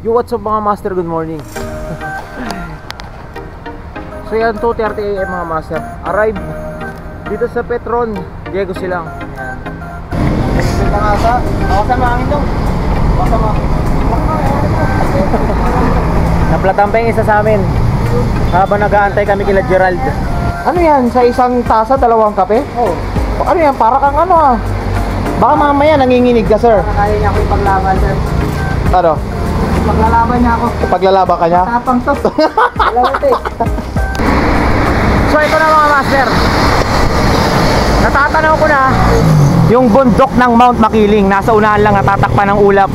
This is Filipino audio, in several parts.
Yo, what's up mga master, good morning. So yan, 2:30 AM mga master. Arrive dito sa Petron, Diego Silang. Ayan. Ito pa nga sa, awasan mo hangin daw. Awasan mo. Naplatang pa yung isa sa amin habang nag-aantay kami kila Gerald. Ano yan? Sa isang tasa, dalawang kape? Oo. Ano yan? Para kang ano ah. Baka mamaya nanginginig ka, sir. Kaya niya ako ipaglaban, sir. Ano? Paglalaban niya ako. Paglalaban ka niya? Tapang to. Alawat eh. So ito na mga master, natatanaw ko na yung bundok ng Mount Makiling. Nasa unahan lang, natatakpan ng ulap.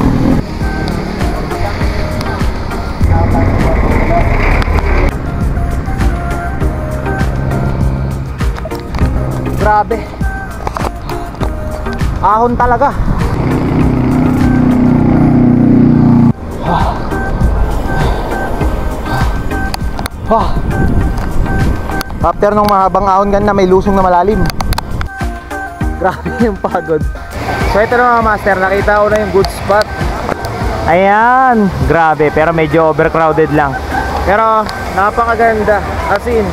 Grabe, ahon talaga. After nung mahabang ahon gan na may lusong na malalim. Grabe yung pagod. So ito na mga master, nakita ko na yung good spot. Ayan, grabe, pero medyo overcrowded lang. Pero napakaganda, as in.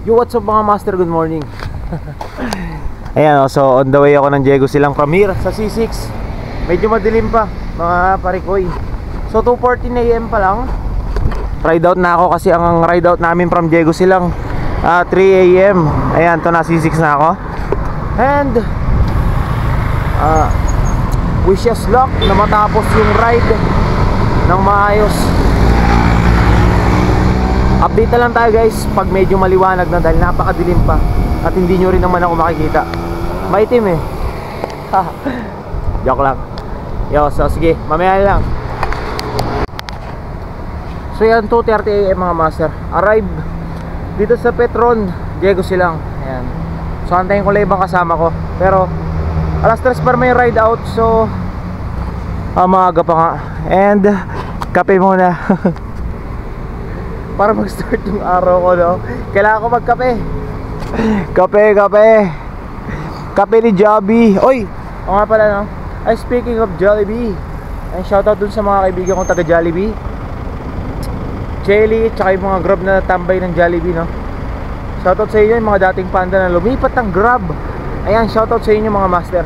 Yo, what's up mga master, good morning. Ayan, so on the way ako ng Diego Silang from here sa C6. Medyo madilim pa mga parikoy. So 2:14 AM pa lang. Ride out na ako kasi ang ride out namin from Diego Silang 3 AM. Ayan, to na C6 na ako. And wish us luck na matapos yung ride ng maayos. Update na lang tayo guys pag medyo maliwanag na dahil napakadilim pa at hindi nyo rin naman ako makikita. Maitim eh. Joke lang. Yo, so sige, mamaya lang. So yan, 2:30 AM mga master. Arrive dito sa Petron, Diego Silang. Ayan. So antayin ko lang ibang kasama ko. Pero alas 3 pa may ride out. So maaga pa nga. And kape muna. Para mag-start yung araw ko, no? Kailangan ko magkape. Kape ni Joby. Oy, o nga pala, no? Ay, speaking of Jollibee, ay shoutout dun sa mga kaibigan kong taga Jollibee, Chelly, tsaka yung mga grab na tambay ng Jollibee, no? Shoutout sa inyo yung mga dating panda na lumipat ng grab. Ayan, shoutout sa inyo mga master.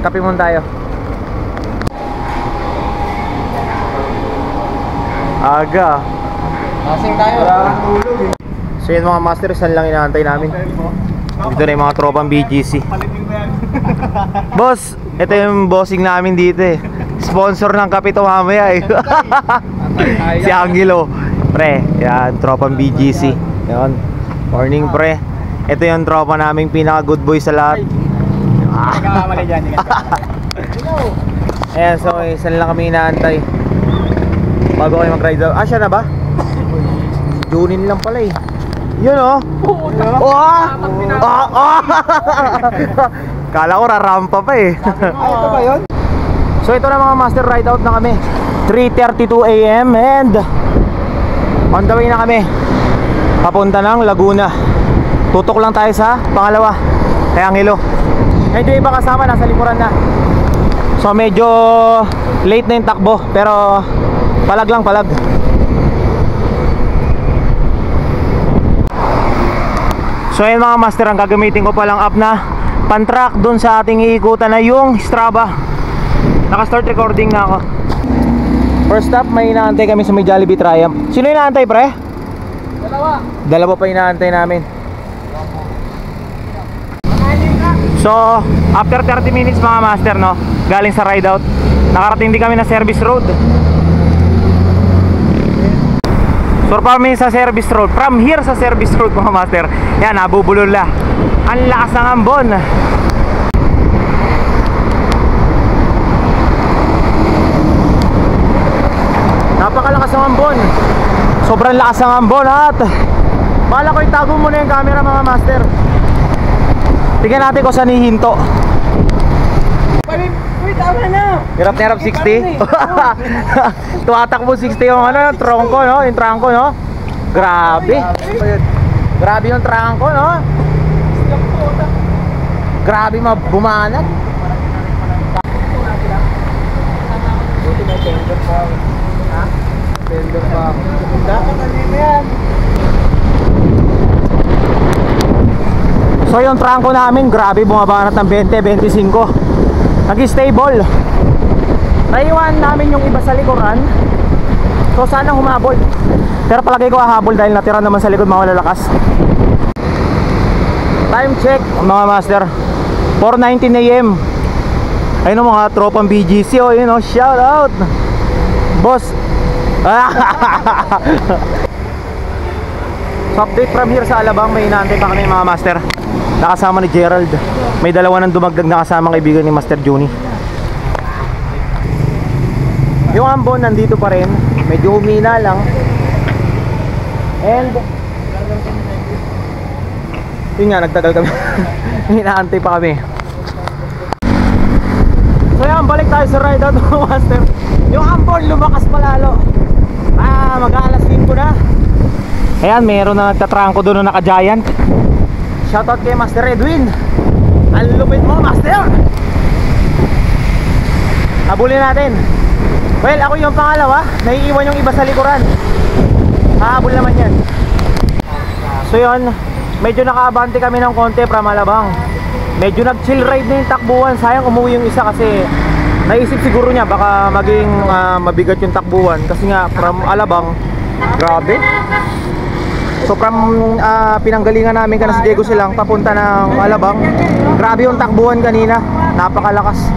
Kape muna tayo. Aga. Lasing tayo. So yun mga master, saan lang inaantay namin. Dito na yung mga tropang BGC. Boss, ito yung bossing namin dito eh. Sponsor ng kape to mamaya eh. Si Angelo. Pre, yan, tropang BGC. Yan, morning pre. Ito yung tropa naming pinaka good boy sa lahat. Nagkakamali dyan. Ayan, so saan lang kami inaantay bago kayo mag-ride out. Siya na ba? Junin lang pala eh. Yun oh. Kala ko rarampa pa eh. Ito ba yun? So ito na mga master, ride out na kami. 3:32 AM and on the way na kami papunta ng Laguna. Tutok lang tayo sa pangalawa, kaya Angelo. Medyo iba kasama, nasa likuran na. So medyo late na yung takbo, pero palag lang, palag. So ayun mga master, ang gagamitin ko palang app na pan-track dun sa ating iikutan na yung Strava. Naka-start recording na ako. First stop, may inaantay kami sa may Jollibee Triumph. Sino inaantay, pre? Dalawa pa inaantay namin. So, after 30 minutes mga master, no, galing sa ride out, nakarating din kami na service road. So, from sa service road, from here sa service road mga master, yan, nabubulol na. Ang lakas ng ambon. Napakalakas ng ambon. Sobrang lakas ng ambon at bala ko itago muna yung camera mga master. Tingnan natin kung saan hihinto. Uy, tama na! Hirap na hirap 60. Tuwatak mo 60 yung ano, yung trangko, no? Yung trangko, no? Grabe. Grabe yung trangko, no? Grabe bumanat. Tender pa. Dapat ano yan? So yung trangko namin, grabe, bumabanat ng 20-25. Nag-stable. Naiwan namin yung iba sa likuran. So sana humabol. Pero palagi ko hahabol dahil natira naman sa likod mga lalakas. Time check mga master, 4:19 AM. Ayun ang mga tropang BGC, oh, yun, oh, shout out boss. So update from here sa Alabang, may inaantay pa kami mga master. Nakasama ni Gerald. May dalawa ng dumagdag na kasamang kaibigan ni Master Juni. Yung ambon nandito pa rin, medyo humina lang. And yun nga, nagtagal kami. Inaantay pa kami. So yan, balik tayo sa ride out mga master. Yung ambon lumakas palalo. Mag-aalas 5 na. Ayan, meron na nagtatrangko doon na naka-giant. Shoutout kay Master Edwin. Ang lupit mo, Master. Habulin natin. Well, ako yung pangalawa. Naiiwan yung iba sa likuran. Hahabol naman yan. So yun, medyo nakaabante kami ng konti from Alabang. Medyo nag-chill ride na yung takbuhan. Sayang umuwi yung isa kasi naisip siguro niya baka maging mabigat yung takbuhan. Kasi nga from Alabang, grabe. So from pinanggalingan namin kana sa Diego Silang papunta ng Alabang, grabe yung takbuhan kanina. Napakalakas.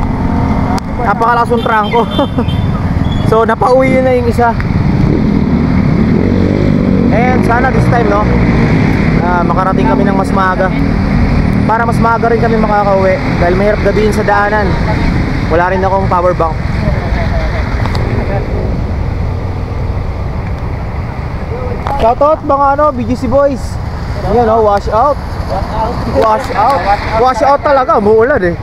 Napakalakas yung trangko. So napauwi yun na yung isa. And sana this time, no, makarating kami ng mas maaga. Para mas maaga rin kami makakauwi. Dahil mahirap gabihin sa daanan. Wala rin akong power bank. Shoutout mga BGC boys. Yan, wash out. Wash out. Wash out talaga, umuulan eh.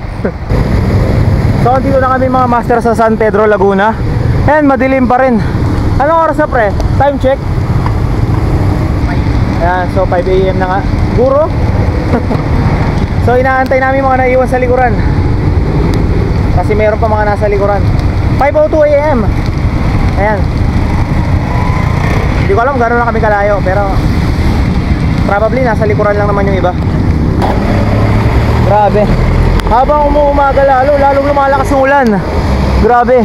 So dito na kami mga master sa San Pedro, Laguna. And madilim pa rin. Anong oras na pre? Time check. Ayan, so 5 AM na nga. Guro. So inaantay namin mga naiwan sa likuran. Kasi meron pa mga nasa likuran. 5:02 AM. Ayan. Hindi ko alam gano'n na kami kalayo, pero probably nasa likuran lang naman yung iba. Grabe. Habang umuumaga lalong lumalakas yung ulan. Grabe.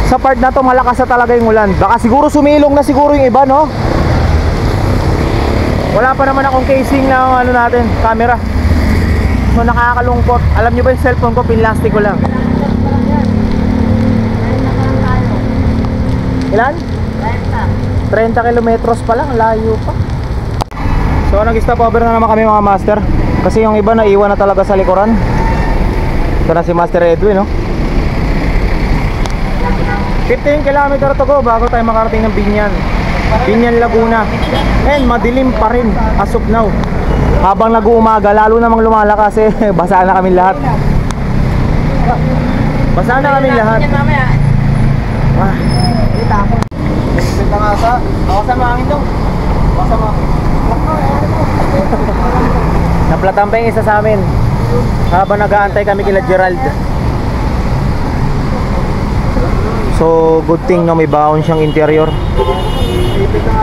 Sa part na to malakas na talaga yung ulan. Baka siguro sumilong na siguro yung iba, no? Wala pa naman akong casing ng ano natin, camera. So nakakalungkot. Alam nyo ba yung cellphone ko, pinlastic ko lang. Ilan? 30 kilometros pa lang, layo pa. So nag-stop over na naman kami mga master. Kasi yung iba naiwan na talaga sa likuran. Ito na si Master Edwin, no? 15 kilometer to go bago tayo makarating ng Binyan. Binyan, Laguna. And madilim pa rin as of now. Habang nag-uumaga, lalo namang lumalakas eh. Basa na kami lahat. Basa na kami lahat. Ah, Kita ako. Kita nga sa. Ako sa mahangin daw. Ako sa mahangin. naplatan pa yung isa sa amin habang nag-aantay kami kila Gerald. So good thing no, may baon siyang interior.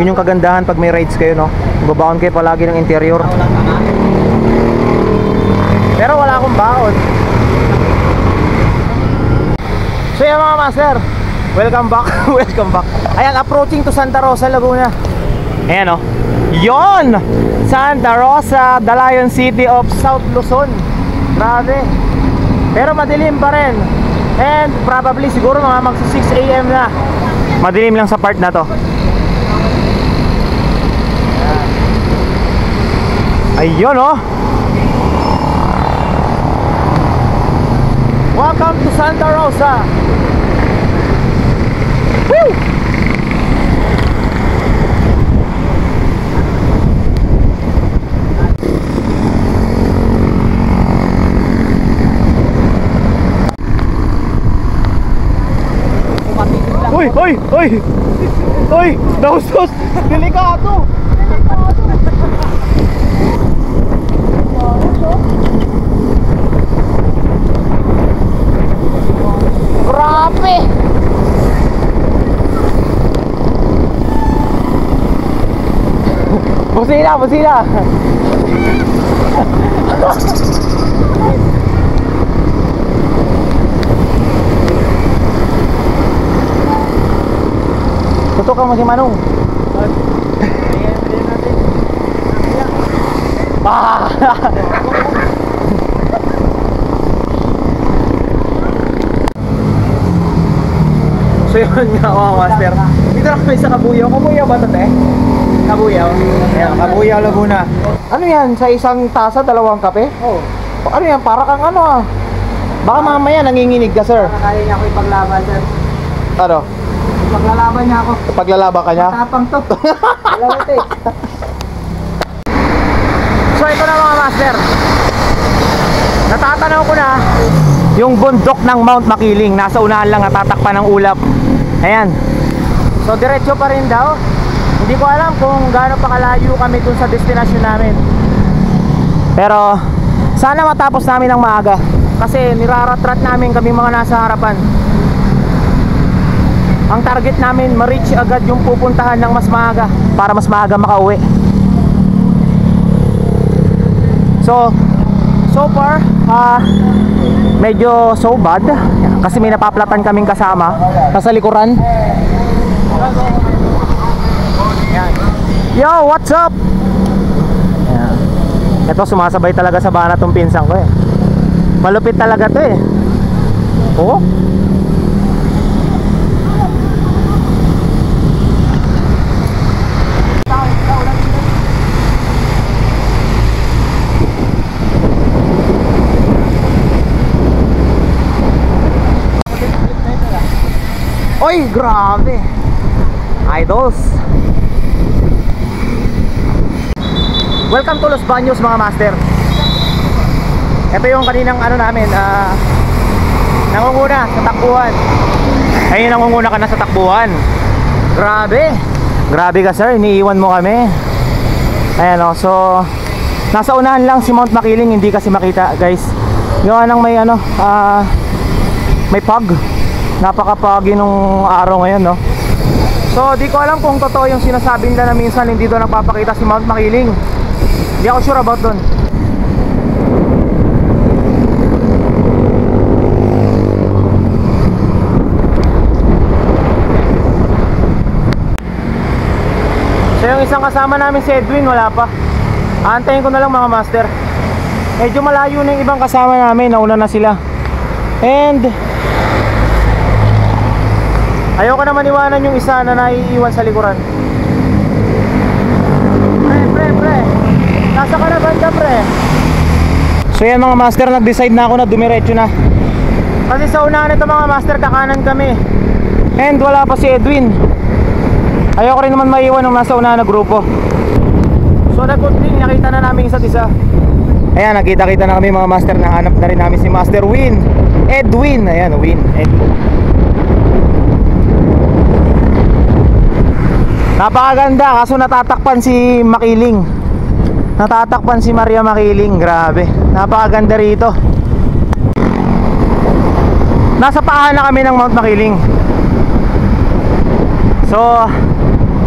Yun yung kagandahan pag may rides kayo, no? Babaon kayo palagi ng interior. Pero wala akong baon. So yan mga master, welcome back. Welcome back. Ayan, approaching to Santa Rosa, Laguna. Ayan, oh. Yon! Santa Rosa, Dalayan City of South Luzon. Grabe. Pero madilim pa rin. And probably siguro mga magsi 6 AM na. Madilim lang sa part na to. Ayun, oh. Welcome to Santa Rosa. Woo! Uy, uy, uy! Uy, nausos! Delikado! Grabe! Busina, busina! Tutukan mo si Manong. Ah! So yun nga mga master. Dito na kami sa Kabuyaw. Kabuyaw ba ito, te? Kabuyaw. Ayan, Kabuyaw, Laguna. Ano yan? Sa isang tasa, dalawang kape? Oo. Ano yan? Para kang ano ah. Baka mamaya nanginginig ka, sir. Kaya niya ako ipaglaban sir. Ano? Ipaglalaban niya ako. Paglalaban ka niya? Tapang to. Alam ito eh. So ito na mga master. Natatanaw ko na yung bundok ng Mount Makiling. Nasa unahan lang, natatakpan ng ulap. Ayan. So diretso pa rin daw. Hindi ko alam kung gaano pa kalayo kami dun sa destination namin. Pero sana matapos namin ng maaga. Kasi niraratrat namin kami mga nasa harapan. Ang target namin, ma-reach agad yung pupuntahan ng mas maaga para mas maaga makauwi. So far, medyo so bad kasi may napaplatan kaming kasama nasa likuran. Yo, what's up? Ito sumasabay talaga sa bana tong pinsan ko eh. Malupit talaga to eh. Oo. Oy, grabe. Idols. Welcome to Los Baños mga master. Ito yung kaninang ano namin, nangunguna sa takbuhan. Ayun, nangunguna ka na sa takbuhan. Grabe. Grabe ka sir, iniiwan mo kami. Ayan o, so nasa unahan lang si Mount Makiling, hindi kasi makita guys. Yung anong may ano, may fog. Napaka-foggy nung araw ngayon, no? So di ko alam kung totoo yung sinasabi nila na minsan hindi doon nagpapakita si Mount Makiling. Hindi ako sure about doon. So yung isang kasama namin si Edwin, wala pa. Aantayin ko na lang mga master. Medyo malayo na yung ibang kasama namin, nauna na sila. And ayaw ko naman iwanan yung isa na naiiwan sa likuran. Pre, nasa ka na banda pre. So yan mga master, nag-decide na ako na dumiretso na. Kasi sa unahan ito mga master, kakanan kami. And wala pa si Edwin. Ayaw ko rin naman maiwan ng nasa unahan na grupo. So the good thing, nakita na namin isa't isa. Ayan, nakita-kita na kami mga master. Nahanap na rin namin si Master Win. Edwin. Ayan, Win. Edwin. Napakaganda, kaso natatakpan si Makiling. Natatakpan si Maria Makiling. Grabe, napakaganda rito. Nasa paahan na kami ng Mount Makiling. So,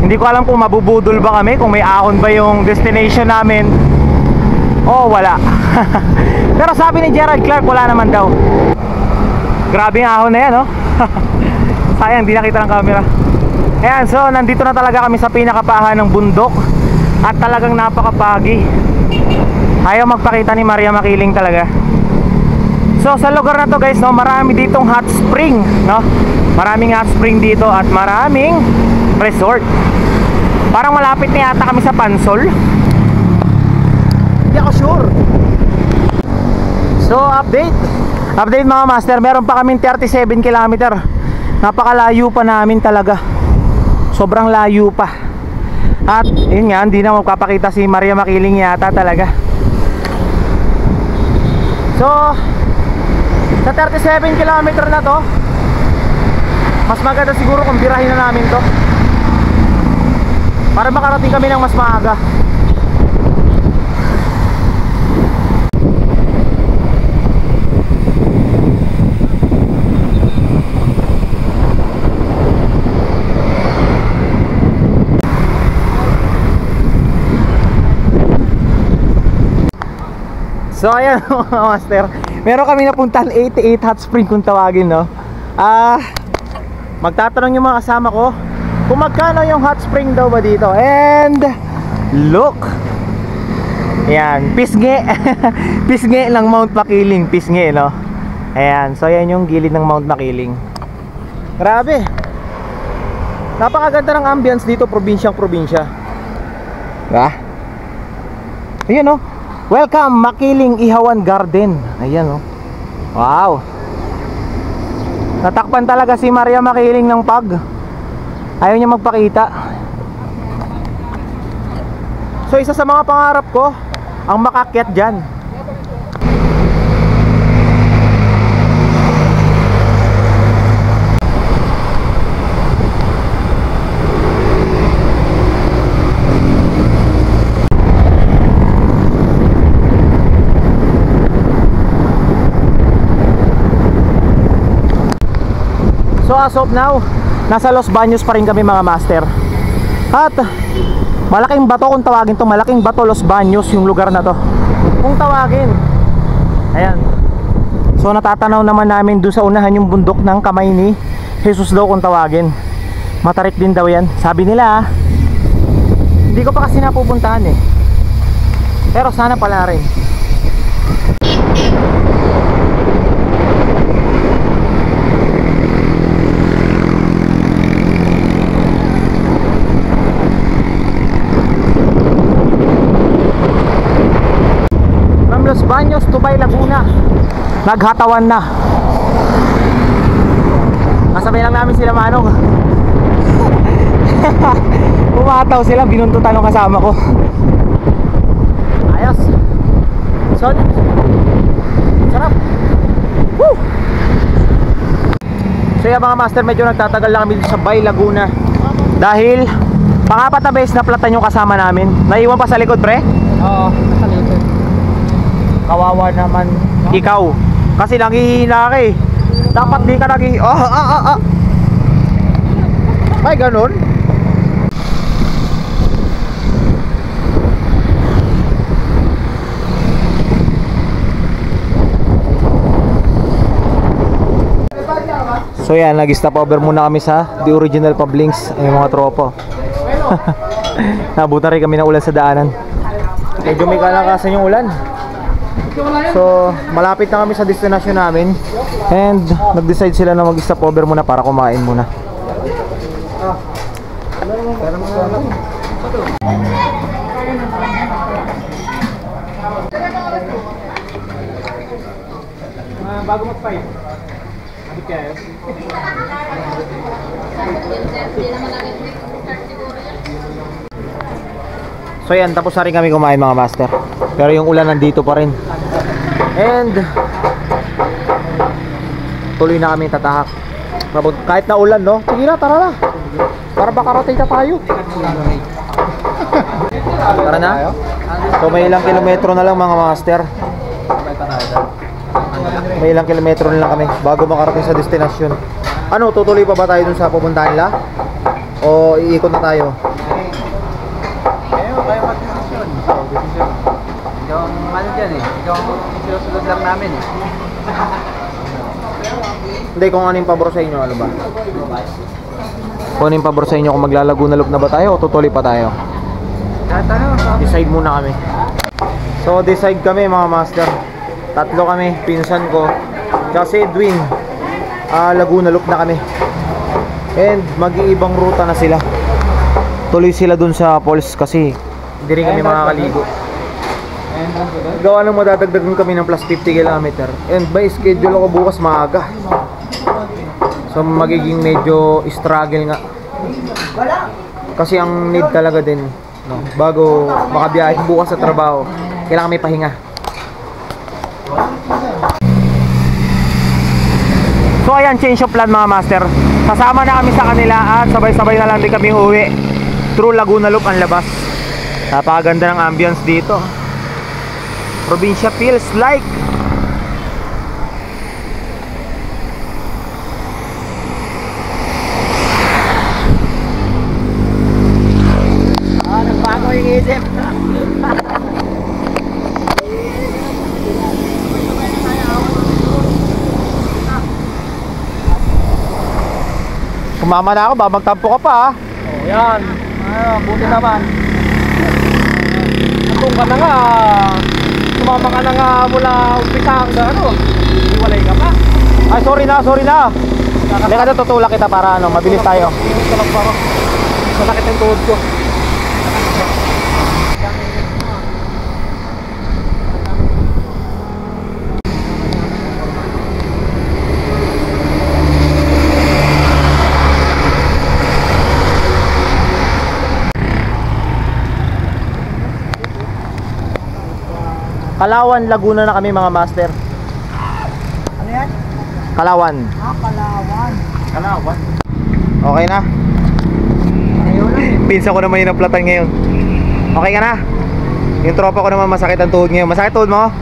hindi ko alam kung mabubudol ba kami, kung may ahon ba yung destination namin o wala. Pero sabi ni Gerald Clark, wala naman daw. Grabe yung ahon na yan, no? Sayang, di nakita ng camera. Ayan, so nandito na talaga kami sa pinakapahan ng bundok. At talagang napakapagi. Ayaw magpakita ni Maria Makiling talaga. So sa lugar na to guys, no, marami ditong hot spring, no? Maraming hot spring dito at maraming resort. Parang malapit na yata kami sa Pansol. Hindi ako sure. So update mga master, meron pa kaming 37 kilometer. Napakalayo pa namin talaga. Sobrang layo pa. At yun nga, hindi na magpapakita si Maria Makiling yata talaga. So sa 37 kilometer na to, mas maganda siguro kung birahin na namin to para makarating kami ng mas maaga. So ayan mga master, meron kami napuntahan 88 hot spring kung tawagin, no? Magtatanong yung mga kasama ko kung magkano yung hot spring daw ba dito. And look, ayan, pisngi. Pisngi ng Mount Makiling. Pisngi, no? Ayan, so ayan yung gilid ng Mount Makiling. Grabe, napakaganda ng ambience dito, probinsyang probinsya. Ayan, no? Welcome Makiling Ihawan Garden. Ayan, oh. Wow. Natakpan talaga si Maria Makiling ng pag. Ayaw niya magpakita. So isa sa mga pangarap ko ang makakyat dyan. So as of now, nasa Los Baños pa rin kami mga master. At malaking bato kung tawagin to, malaking bato Los Baños yung lugar na to kung tawagin. Ayan. So natatanaw naman namin doon sa unahan yung bundok ng Kamay ni Jesus daw kung tawagin. Matarik din daw yan, sabi nila. Hindi ko pa kasi napupuntahan eh, pero sana pala rin. Los Baños, Tubay, Laguna. Naghatawan na. Kasabay lang namin sila Manong. Umataw sila, binuntutan ng kasama ko. Ayos. Solid. Sarap. Woo! So yung mga master, medyo nagtatagal lang kami sa Bay, Laguna. Dahil pang-apat na beses na platan yung kasama namin. Naiwan pa sa likod, pre? Oo, nasa likod. Kawawa naman ikaw kasi nanghihina ka eh. Dapat di ka ay ganun. So yan, nag-stop over muna kami sa The Original Pablings. Ay mga tropo. Nabutan rin kami ng ulan sa daanan. Medyo may kalakasan yung ulan. So malapit na kami sa destination namin. And nag-decide sila na mag-stop over muna para kumain muna. Bago mag-fight. Ano kaya? So yan, tapos na rin kami kumain mga master. Pero yung ulan nandito pa rin. And tuloy na kami tatahak. Kahit na ulan, no? Sige na, tara na. Para makarating na tayo. Tara na. So may ilang kilometro na lang mga master. May ilang kilometro na lang kami bago makarating sa destinasyon. Ano, tutuloy pa ba tayo dun sa pupuntahan nila? O iikot na tayo? Kayo mag-desisyon. Ikaw ang ano dyan eh. Ikaw ang sinusunod lang namin eh. Hindi, kung ano yung pabor sa inyo, ano ba? Kung ano yung pabor sa inyo, kung maglalaguna loop na ba tayo o tutuloy pa tayo? Kahit ano, Decide muna kami. So decide kami mga master. Tatlo kami, pinsan ko kasi Edwin. Laguna loop na kami. And mag-iibang ruta na sila. Tuloy sila dun sa falls kasi hindi rin kami makakaligo. Gawa nang madadagdagan kami ng plus 50 km. And by schedule ako bukas maaga. So magiging medyo struggle nga. Kasi ang need talaga din, no, bago makabiyahe bukas sa trabaho, kailangan may pahinga. So ayan, change of plan mga master. Kasama na kami sa kanila at sabay-sabay na lang din kami uwi through Laguna Loop ang labas. Napakaganda ng ambience dito. Probinsya feels like. nagbago yung isip. Kumama na ako, babagtampo ka pa ha. Oh, yan. Buti naman. Andun ka na nga. Sumama ka na nga mula umpisa hanggang ano. Iwalay ka pa. Ay, sorry na, sorry na. Halika na, tutulak kita para ano, mabilis tayo. Tingin ka lang para. Masakit yung tuhod ko. Kalawan, Laguna na kami mga master. Ano yan? Kalawan. Kalawan. Kalawan. Okay na. Ayaw lang eh. Pinsa ko naman yung naplatan ngayon. Okay ka na? Yung tropa ko naman masakit ang tuhod ngayon. Masakit tuhod mo?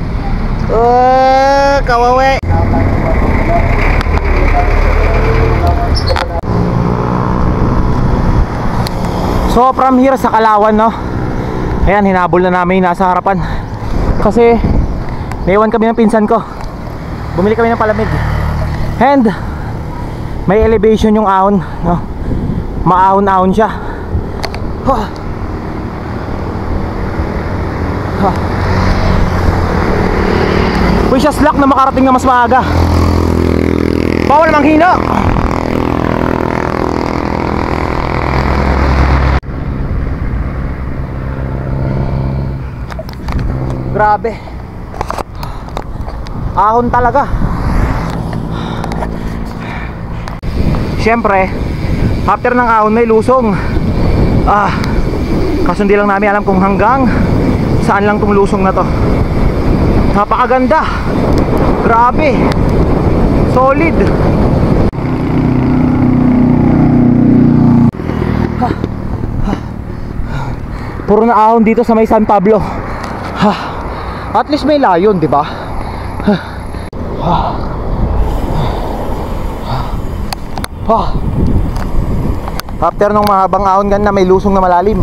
Kawawe. So from here sa Kalawan, no? Ayan, hinabol na namin yung nasa harapan. Kasi naiwan kami ng pinsan ko. Bumili kami ng palamig. And may elevation yung ahon, no? Maahon-ahon siya. Wish us luck na makarating na mas maaga. Bawal manghina. Grabe. Ahon talaga. Siyempre, after ng ahon may lusong. Kaso hindi lang namin alam kung hanggang saan lang tong lusong na to. Napakaganda. Grabe. Solid. Puro na ahon dito sa may San Pablo. At least may layon, di ba? After nung mahabang ahon gan na may lusong na malalim.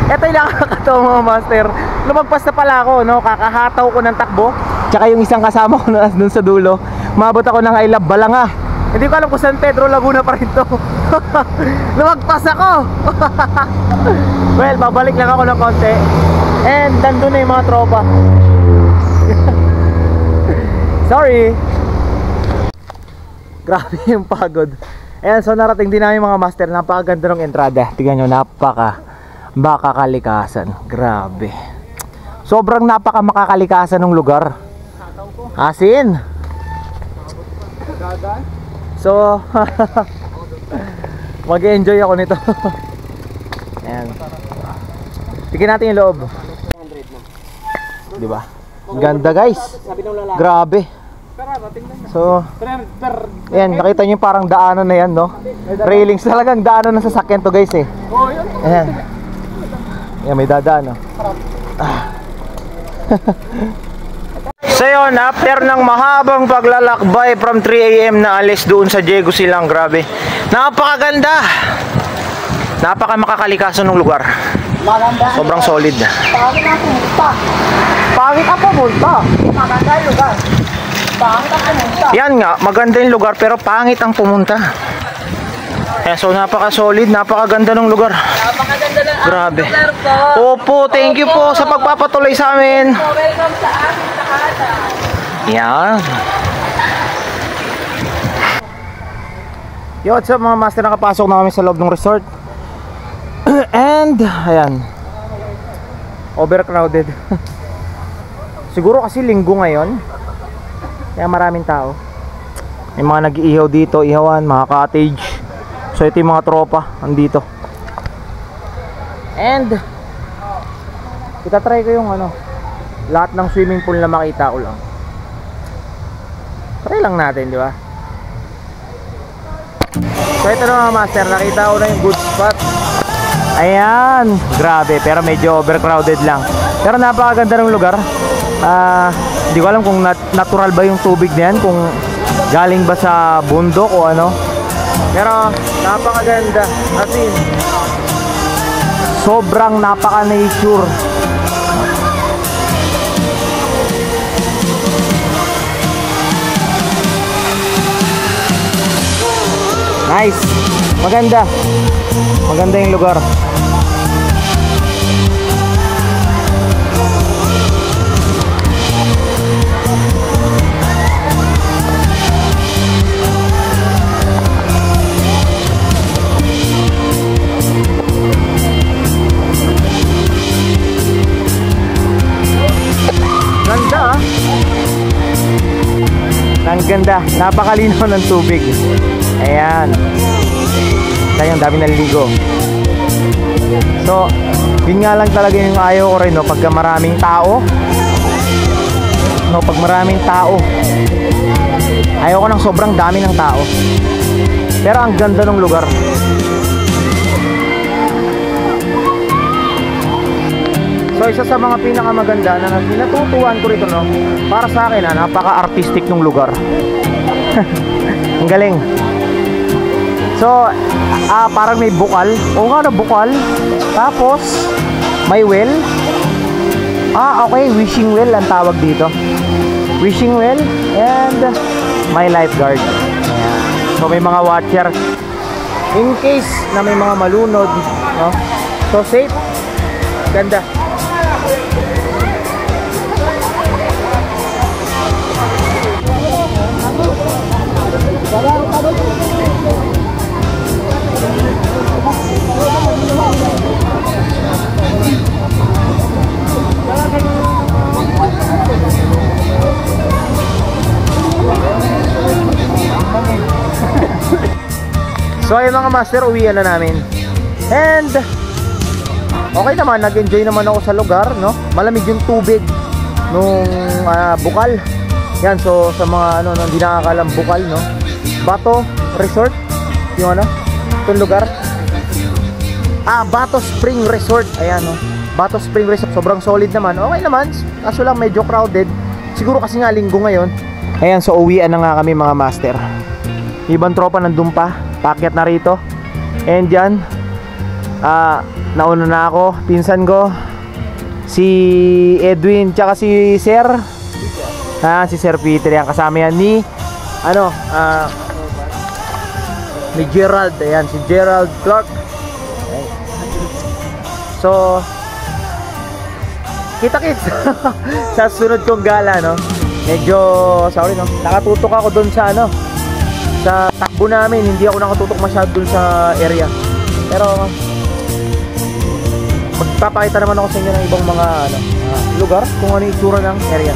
Ito yung nakakatawa mga master. Lumagpas na pala ako, no? Kakahataw ko ng takbo. Tsaka yung isang kasama ko na dun sa dulo. Umabot ako ng I Love Balanga. Hindi ko alam kung San Pedro Laguna pa rin to. Lumagpas ako. Well, babalik lang ako ng konti. And nandun na yung mga tropa. Sorry. Grabe yung pagod. Ayan, so narating din namin mga master. Napakaganda ng entrada. Tignan nyo, baka kalikasan. Grabe. Sobrang napaka makakalikasan ng lugar. Asin. So, mag-enjoy ako nito. Ayan. Tignan natin yung loob. Diba? Ganda guys. Grabe. So, ayan, nakita nyo yung parang daanan na yan, no? Railings, talagang daanan ng sasakyan to guys eh. Ayan. Ayan, may dadaan, no? So yun, after ng mahabang paglalakbay from 3 AM na alis doon sa Diego Silang, grabe. Napakaganda. Napaka makakalikaso ng lugar. Maganda. Sobrang solid. Pangit ang pumunta. Pangit ang pumunta. Maganda yung lugar. Pangit ang pumunta. Yan nga, maganda yung lugar pero pangit ang pumunta. So napaka-solid, napakaganda ng lugar. Napakaganda ng Grabe. lugar po. Opo, thank you po sa pagpapatuloy sa amin. Welcome sa aming takada. Yan. Yo, what's up mga master, nakapasok na kami sa loob ng resort. And, ayan, overcrowded. Siguro kasi linggo ngayon, kaya maraming tao. May mga nag-iihaw dito, ihawan, mga cottage. So ito yung mga tropa, andito. And itatry ko yung lahat ng swimming pool na makita ko lang. Try lang natin, di ba? So ito na mga master, nakita ko na yung good spot. Ayan, grabe, pero medyo overcrowded lang. Pero napakaganda ng lugar. Hindi ko alam kung natural ba yung tubig na yan, kung galing ba sa bundok o ano. Pero napakaganda. As in, sobrang napaka-nature. Nice. Maganda. Maganda yung lugar. Ganda ah. Ang ganda. Napakalinaw ng tubig. Ayan. Kaya ang dami naliligo. So, yun nga lang talaga yung ayaw ko rin, no, pagka maraming tao. No, pag maraming tao. Ayaw ko ng sobrang dami ng tao. Pero ang ganda ng lugar. So, isa sa mga pinakamaganda na natutuwan ko rito, no, para sa akin, napaka-artistic ng lugar. Ang galing. So, parang may bukal. Oo nga, bukal. Tapos, may well. Okay, wishing well ang tawag dito. Wishing well. And may lifeguard. Ayan. So, may mga watcher. In case na may mga malunod, no? So, safe. Ganda. So ayun mga master, uwian na namin. And okay naman, nag-enjoy naman ako sa lugar, no? Malamig yung tubig nung bukal. Yan, so sa mga hindi nakakalam bukal, no? Bato Resort, yung itong lugar. Bato Spring Resort. Ayan, no? Bato Spring Resort, sobrang solid naman. Okay naman, kaso lang medyo crowded. Siguro kasi nga linggo ngayon. Ayan, so uwian na nga kami mga master. Ibang tropa nandun pa, paakyat na rito. And dyan, nauna na ako, pinsan ko, si Edwin, tsaka si Sir. Si Sir Peter, yan, kasama yan ni ni Gerald. Ayan, si Gerald Clark. So kita-kits sa sunod kong gala, no? Medyo, sorry, no? Nakatutok ako dun sa sa takbo namin. Hindi ako nakatutok masyado dun sa area. Pero magpapakita naman ako sa inyo ng ibang mga lugar kung ano yung itsura ng area.